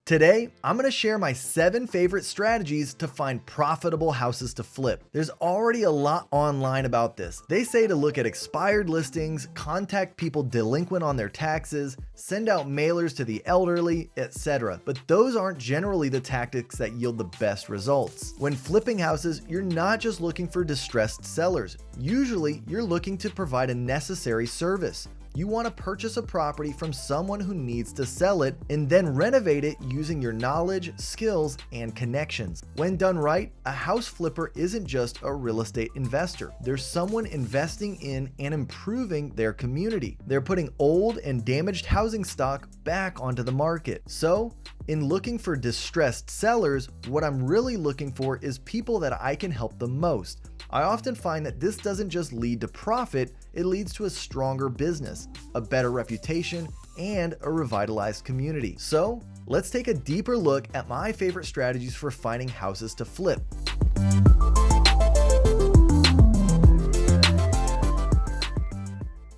Today, I'm going to share my 7 favorite strategies to find profitable houses to flip. There's already a lot online about this. They say to look at expired listings, contact people delinquent on their taxes, send out mailers to the elderly, etc. But those aren't generally the tactics that yield the best results. When flipping houses, you're not just looking for distressed sellers. Usually, you're looking to provide a necessary service. You want to purchase a property from someone who needs to sell it and then renovate it using your knowledge, skills, and connections. When done right, a house flipper isn't just a real estate investor. They're someone investing in and improving their community. They're putting old and damaged housing stock back onto the market. So, in looking for distressed sellers, what I'm really looking for is people that I can help the most. I often find that this doesn't just lead to profit, it leads to a stronger business, a better reputation, and a revitalized community. So, let's take a deeper look at my favorite strategies for finding houses to flip.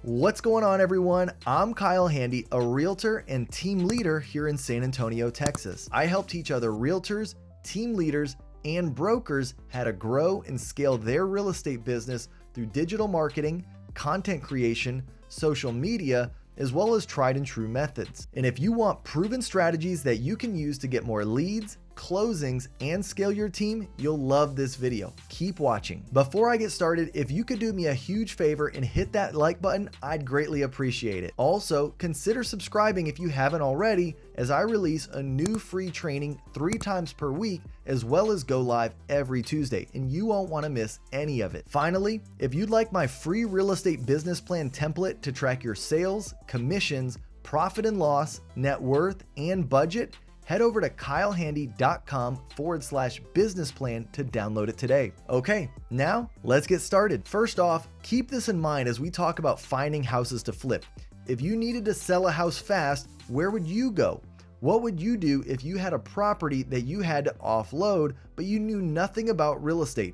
What's going on, everyone? I'm Kyle Handy, a realtor and team leader here in San Antonio, Texas. I help teach other realtors, team leaders, and brokers how to grow and scale their real estate business through digital marketing, content creation, social media, as well as tried and true methods. And if you want proven strategies that you can use to get more leads, closings, and scale your team, you'll love this video. Keep watching. Before I get started, if you could do me a huge favor and hit that like button, I'd greatly appreciate it. Also, consider subscribing if you haven't already, as I release a new free training 3 times per week, as well as go live every Tuesday, and you won't want to miss any of it. Finally, if you'd like my free real estate business plan template to track your sales, commissions, profit and loss, net worth, and budget, head over to kylehandy.com/business plan to download it today. Okay, now let's get started. First off, keep this in mind as we talk about finding houses to flip. If you needed to sell a house fast, where would you go? What would you do if you had a property that you had to offload, but you knew nothing about real estate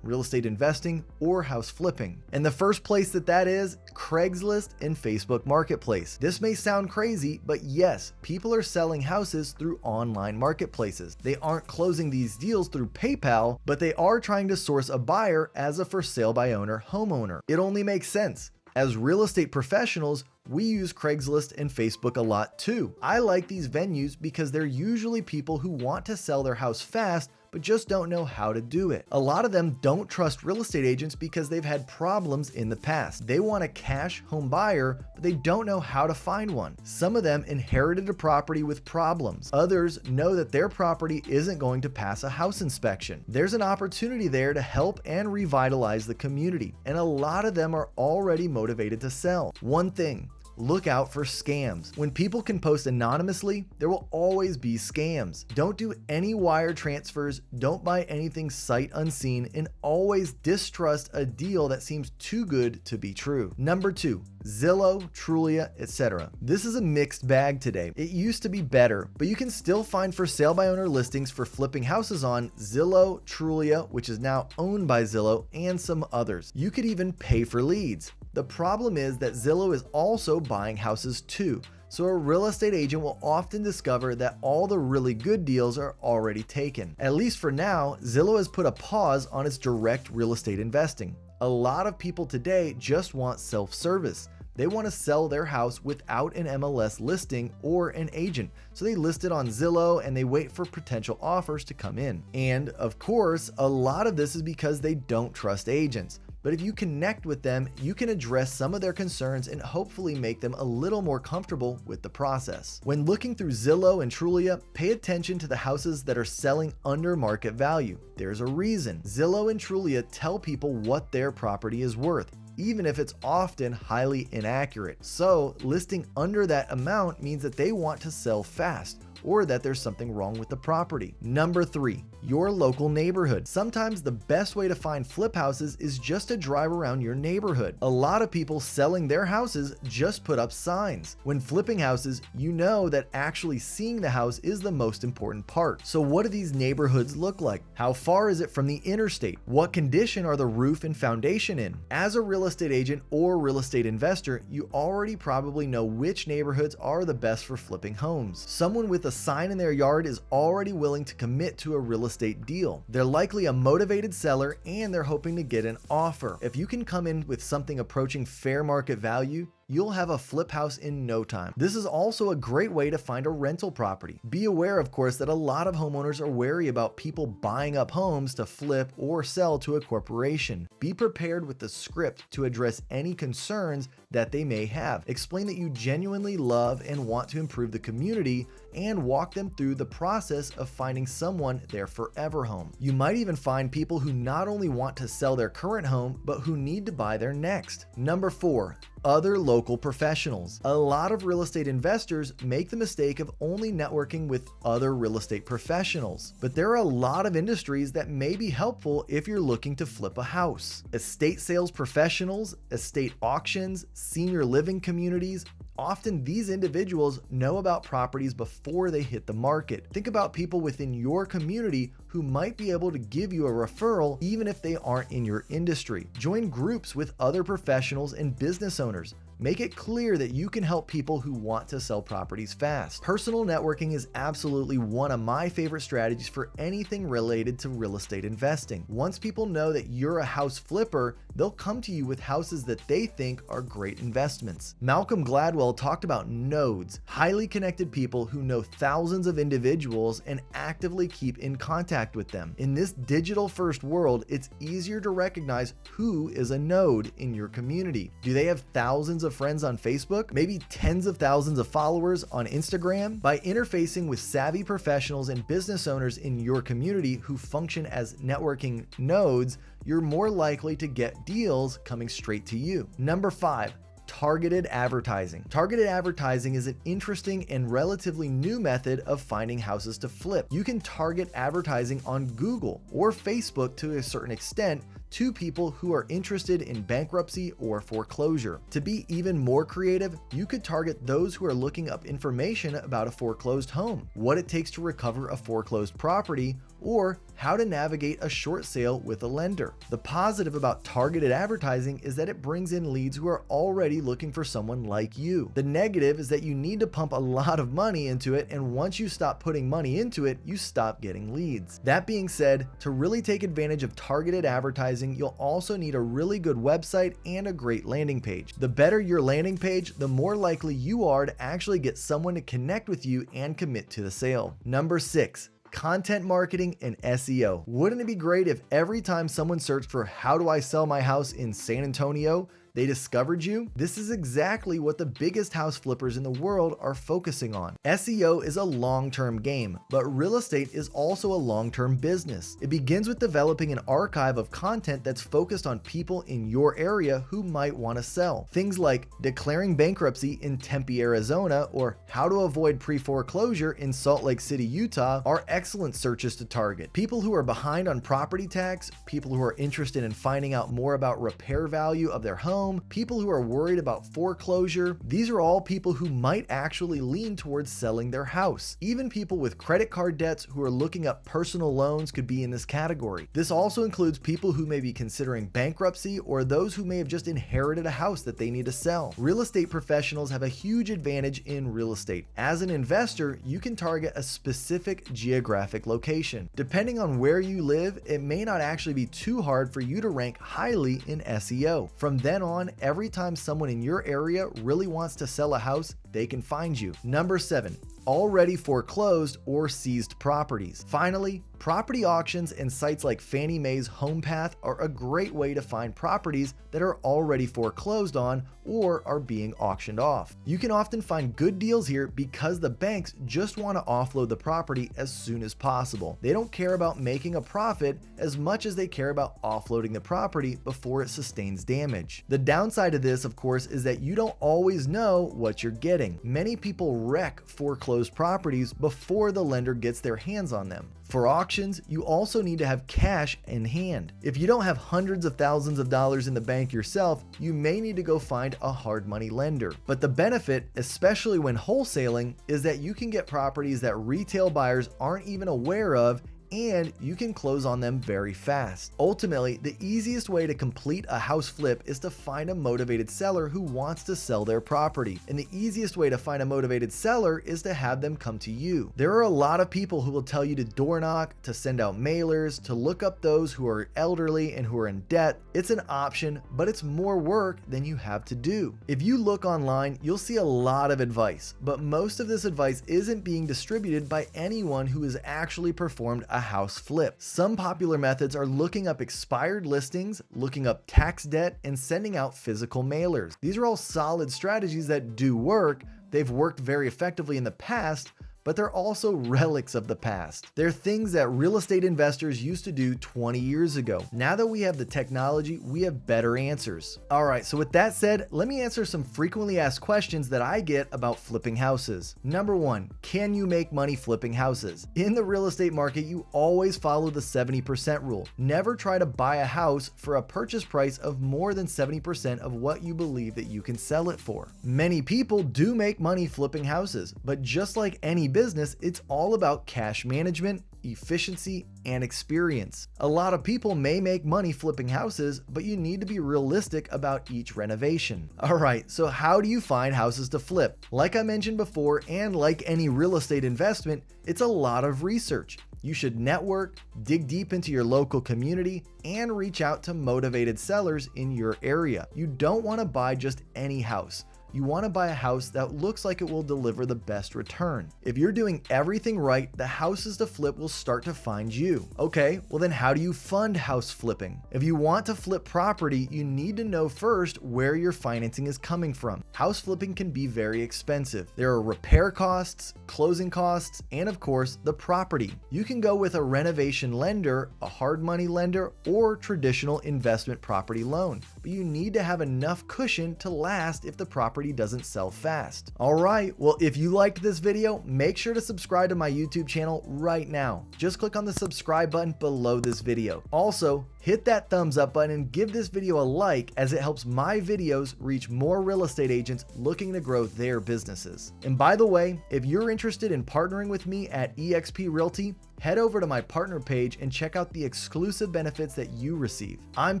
investing, or house flipping? And the first place that is Craigslist and Facebook Marketplace. This may sound crazy, but yes, people are selling houses through online marketplaces. They aren't closing these deals through PayPal, but they are trying to source a buyer as a for sale by owner homeowner. It only makes sense. As real estate professionals, we use Craigslist and Facebook a lot too. I like these venues because they're usually people who want to sell their house fast, but just don't know how to do it. A lot of them don't trust real estate agents because they've had problems in the past. They want a cash home buyer, but they don't know how to find one. Some of them inherited a property with problems. Others know that their property isn't going to pass a house inspection. There's an opportunity there to help and revitalize the community, and a lot of them are already motivated to sell. One thing: look out for scams. When people can post anonymously, there will always be scams. Don't do any wire transfers, don't buy anything sight unseen, and always distrust a deal that seems too good to be true. Number 2, Zillow, Trulia, etc. This is a mixed bag today. It used to be better, but you can still find for sale by owner listings for flipping houses on Zillow, Trulia, which is now owned by Zillow, and some others. You could even pay for leads. The problem is that Zillow is also buying houses too, so a real estate agent will often discover that all the really good deals are already taken. At least for now, Zillow has put a pause on its direct real estate investing. A lot of people today just want self-service. They want to sell their house without an MLS listing or an agent, so they list it on Zillow and they wait for potential offers to come in. And of course, a lot of this is because they don't trust agents. But if you connect with them, you can address some of their concerns and hopefully make them a little more comfortable with the process. When looking through Zillow and Trulia, pay attention to the houses that are selling under market value. There's a reason. Zillow and Trulia tell people what their property is worth, even if it's often highly inaccurate. So listing under that amount means that they want to sell fast, or that there's something wrong with the property. Number 3, your local neighborhood. Sometimes the best way to find flip houses is just to drive around your neighborhood. A lot of people selling their houses just put up signs. When flipping houses, you know that actually seeing the house is the most important part. So what do these neighborhoods look like? How far is it from the interstate? What condition are the roof and foundation in? As a real estate agent or real estate investor, you already probably know which neighborhoods are the best for flipping homes. Someone with a sign in their yard is already willing to commit to a real estate deal. They're likely a motivated seller and they're hoping to get an offer. If you can come in with something approaching fair market value, you'll have a flip house in no time. This is also a great way to find a rental property. Be aware, of course, that a lot of homeowners are wary about people buying up homes to flip or sell to a corporation. Be prepared with the script to address any concerns that they may have. Explain that you genuinely love and want to improve the community and walk them through the process of finding someone their forever home. You might even find people who not only want to sell their current home, but who need to buy their next. Number 4. Other local professionals. A lot of real estate investors make the mistake of only networking with other real estate professionals, but there are a lot of industries that may be helpful if you're looking to flip a house. Estate sales professionals, estate auctions, senior living communities. Often these individuals know about properties before they hit the market. Think about people within your community who might be able to give you a referral even if they aren't in your industry. Join groups with other professionals and business owners. Make it clear that you can help people who want to sell properties fast. Personal networking is absolutely one of my favorite strategies for anything related to real estate investing. Once people know that you're a house flipper, they'll come to you with houses that they think are great investments. Malcolm Gladwell talked about nodes, highly connected people who know thousands of individuals and actively keep in contact with them. In this digital-first world, it's easier to recognize who is a node in your community. Do they have thousands of friends on Facebook? Maybe tens of thousands of followers on Instagram? By interfacing with savvy professionals and business owners in your community who function as networking nodes, you're more likely to get deals coming straight to you. Number 5. Targeted advertising. Targeted advertising is an interesting and relatively new method of finding houses to flip. You can target advertising on Google or Facebook to a certain extent to people who are interested in bankruptcy or foreclosure. To be even more creative, you could target those who are looking up information about a foreclosed home, what it takes to recover a foreclosed property, or how to navigate a short sale with a lender. The positive about targeted advertising is that it brings in leads who are already looking for someone like you. The negative is that you need to pump a lot of money into it, and once you stop putting money into it, you stop getting leads. That being said, to really take advantage of targeted advertising, you'll also need a really good website and a great landing page. The better your landing page, the more likely you are to actually get someone to connect with you and commit to the sale. Number 6. Content marketing and SEO. Wouldn't it be great if every time someone searched for how do I sell my house in San Antonio, they discovered you? This is exactly what the biggest house flippers in the world are focusing on. SEO is a long-term game, but real estate is also a long-term business. It begins with developing an archive of content that's focused on people in your area who might want to sell. Things like declaring bankruptcy in Tempe, Arizona, or how to avoid pre-foreclosure in Salt Lake City, Utah are excellent searches to target. People who are behind on property tax, people who are interested in finding out more about repair value of their home, people who are worried about foreclosure. These are all people who might actually lean towards selling their house. Even people with credit card debts who are looking up personal loans could be in this category. This also includes people who may be considering bankruptcy or those who may have just inherited a house that they need to sell. Real estate professionals have a huge advantage in real estate. As an investor, you can target a specific geographic location. Depending on where you live, it may not actually be too hard for you to rank highly in SEO. From then on, every time someone in your area really wants to sell a house, they can find you. Number 7. Already foreclosed or seized properties. Finally, property auctions and sites like Fannie Mae's HomePath are a great way to find properties that are already foreclosed on or are being auctioned off. You can often find good deals here because the banks just want to offload the property as soon as possible. They don't care about making a profit as much as they care about offloading the property before it sustains damage. The downside of this, of course, is that you don't always know what you're getting. Many people wreck foreclosed properties before the lender gets their hands on them. For auctions, you also need to have cash in hand. If you don't have hundreds of thousands of dollars in the bank yourself, you may need to go find a hard money lender. But the benefit, especially when wholesaling, is that you can get properties that retail buyers aren't even aware of and you can close on them very fast. Ultimately, the easiest way to complete a house flip is to find a motivated seller who wants to sell their property. And the easiest way to find a motivated seller is to have them come to you. There are a lot of people who will tell you to door knock, to send out mailers, to look up those who are elderly and who are in debt. It's an option, but it's more work than you have to do. If you look online, you'll see a lot of advice, but most of this advice isn't being distributed by anyone who has actually performed a house flip. Some popular methods are looking up expired listings, looking up tax debt, and sending out physical mailers. These are all solid strategies that do work. They've worked very effectively in the past, but they're also relics of the past. They're things that real estate investors used to do 20 years ago. Now that we have the technology, we have better answers. All right, so with that said, let me answer some frequently asked questions that I get about flipping houses. Number one, can you make money flipping houses? In the real estate market, you always follow the 70% rule. Never try to buy a house for a purchase price of more than 70% of what you believe that you can sell it for. Many people do make money flipping houses, but just like any business, it's all about cash management, efficiency, and experience. A lot of people may make money flipping houses, but you need to be realistic about each renovation. All right, so how do you find houses to flip? Like I mentioned before, and like any real estate investment, it's a lot of research. You should network, dig deep into your local community, and reach out to motivated sellers in your area. You don't want to buy just any house. You want to buy a house that looks like it will deliver the best return. If you're doing everything right, the houses to flip will start to find you. Okay, well then how do you fund house flipping? If you want to flip property, you need to know first where your financing is coming from. House flipping can be very expensive. There are repair costs, closing costs, and of course, the property. You can go with a renovation lender, a hard money lender, or traditional investment property loan, but you need to have enough cushion to last if the property doesn't sell fast. All right, well, if you liked this video, make sure to subscribe to my YouTube channel right now. Just click on the subscribe button below this video. Also, hit that thumbs up button and give this video a like, as it helps my videos reach more real estate agents looking to grow their businesses. And by the way, if you're interested in partnering with me at eXp Realty, head over to my partner page and check out the exclusive benefits that you receive. I'm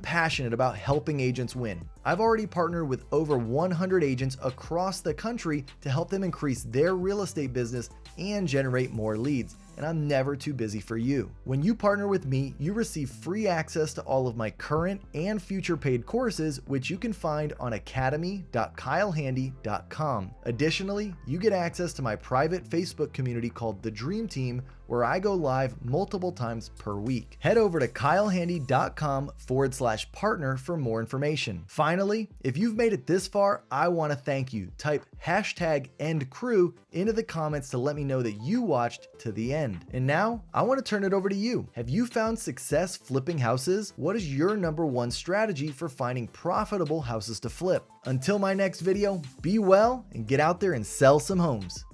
passionate about helping agents win. I've already partnered with over 100 agents across the country to help them increase their real estate business and generate more leads, and I'm never too busy for you. When you partner with me, you receive free access to all of my current and future paid courses, which you can find on academy.kylehandy.com. Additionally, you get access to my private Facebook community called The Dream Team, where I go live multiple times per week. Head over to kylehandy.com/partner for more information. Finally, if you've made it this far, I want to thank you. Type #EndCrew into the comments to let me know that you watched to the end. And now I want to turn it over to you. Have you found success flipping houses? What is your #1 strategy for finding profitable houses to flip? Until my next video, be well and get out there and sell some homes.